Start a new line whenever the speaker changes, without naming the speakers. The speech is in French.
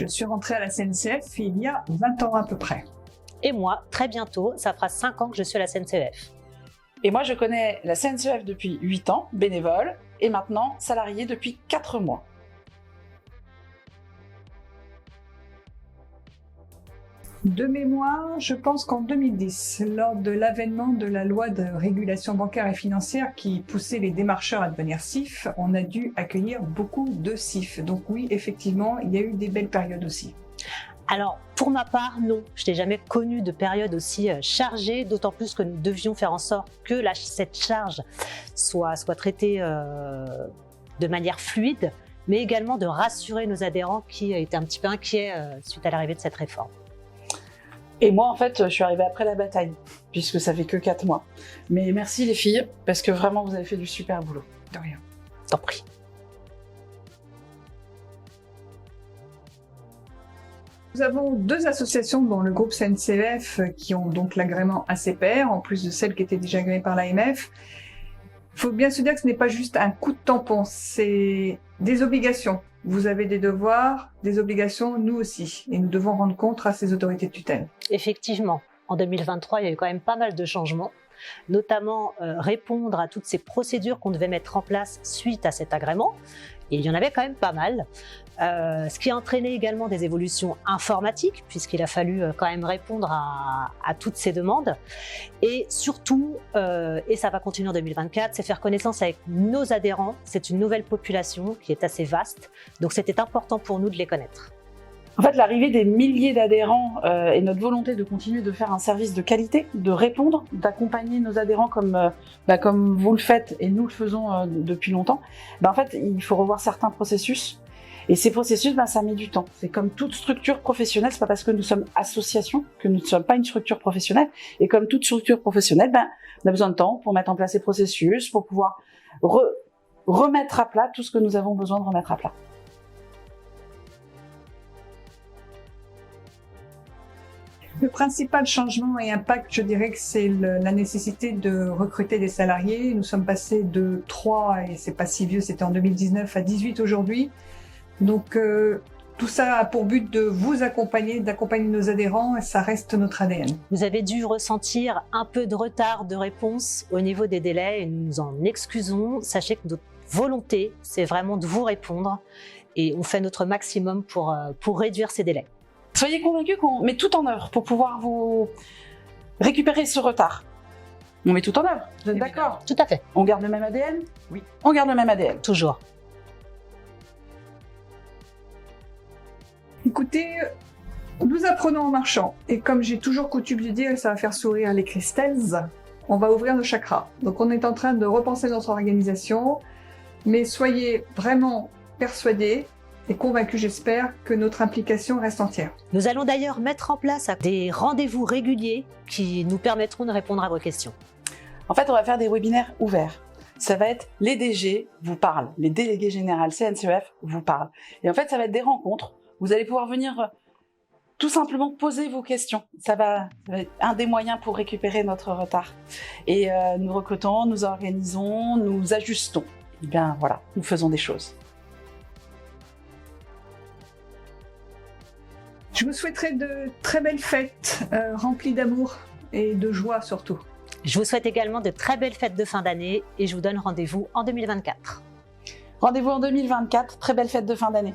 Je suis rentrée à la SNCF il y a 20 ans à peu près.
Et moi, très bientôt, ça fera 5 ans que je suis à la SNCF.
Et moi, je connais la SNCF depuis 8 ans, bénévole, et maintenant salarié depuis 4 mois.
De mémoire, je pense qu'en 2010, lors de l'avènement de la loi de régulation bancaire et financière qui poussait les démarcheurs à devenir CIF, on a dû accueillir beaucoup de CIF. Donc oui, effectivement, il y a eu des belles périodes aussi.
Alors, pour ma part, non. Je n'ai jamais connu de période aussi chargée, d'autant plus que nous devions faire en sorte que cette charge soit traitée de manière fluide, mais également de rassurer nos adhérents qui étaient un petit peu inquiets suite à l'arrivée de cette réforme.
Et moi, en fait, je suis arrivée après la bataille, puisque ça fait que 4 mois. Mais merci les filles, parce que vraiment, vous avez fait du super boulot.
De rien.
T'en prie.
Nous avons 2 associations dans le groupe SNCF qui ont donc l'agrément ACPR, en plus de celles qui étaient déjà agréées par l'AMF. Il faut bien se dire que ce n'est pas juste un coup de tampon, c'est des obligations. Vous avez des devoirs, des obligations, nous aussi. Et nous devons rendre compte à ces autorités de tutelle.
Effectivement, en 2023, il y a eu quand même pas mal de changements, notamment répondre à toutes ces procédures qu'on devait mettre en place suite à cet agrément. Et il y en avait quand même pas mal. Ce qui a entraîné également des évolutions informatiques, puisqu'il a fallu quand même répondre à toutes ces demandes. Et surtout, et ça va continuer en 2024, c'est faire connaissance avec nos adhérents. C'est une nouvelle population qui est assez vaste, donc c'était important pour nous de les connaître.
En fait, l'arrivée des milliers d'adhérents et notre volonté de continuer de faire un service de qualité, de répondre, d'accompagner nos adhérents comme vous le faites et nous le faisons depuis longtemps, en fait, il faut revoir certains processus. Et ces processus, ça met du temps. C'est comme toute structure professionnelle, c'est pas parce que nous sommes association que nous ne sommes pas une structure professionnelle. Et comme toute structure professionnelle, on a besoin de temps pour mettre en place ces processus, pour pouvoir remettre à plat tout ce que nous avons besoin de remettre à plat.
Le principal changement et impact, je dirais que c'est la nécessité de recruter des salariés. Nous sommes passés de 3, et c'est pas si vieux, c'était en 2019, à 18 aujourd'hui. Donc tout ça a pour but de vous accompagner, d'accompagner nos adhérents, et ça reste notre ADN.
Vous avez dû ressentir un peu de retard de réponse au niveau des délais et nous nous en excusons. Sachez que notre volonté, c'est vraiment de vous répondre et on fait notre maximum pour réduire ces délais.
Soyez convaincus qu'on met tout en œuvre pour pouvoir vous récupérer ce retard. On met tout en œuvre, vous êtes d'accord?
Tout à fait.
On garde le même ADN?
Oui.
On garde le même ADN.
Toujours.
Écoutez, nous apprenons en marchant. Et comme j'ai toujours coutume de dire, et ça va faire sourire les Christelles, on va ouvrir nos chakras. Donc on est en train de repenser notre organisation, mais soyez vraiment persuadés et convaincus, j'espère, que notre implication reste entière.
Nous allons d'ailleurs mettre en place des rendez-vous réguliers qui nous permettront de répondre à vos questions.
En fait, on va faire des webinaires ouverts. Ça va être les DG vous parlent, les délégués généraux CNCF vous parlent. Et en fait, ça va être des rencontres. Vous allez pouvoir venir tout simplement poser vos questions. Ça va être un des moyens pour récupérer notre retard. Et nous recrutons, nous organisons, nous ajustons. Et bien voilà, nous faisons des choses.
Je vous souhaiterais de très belles fêtes, remplies d'amour et de joie surtout.
Je vous souhaite également de très belles fêtes de fin d'année et je vous donne rendez-vous en 2024.
Rendez-vous en 2024, très belle fête de fin d'année.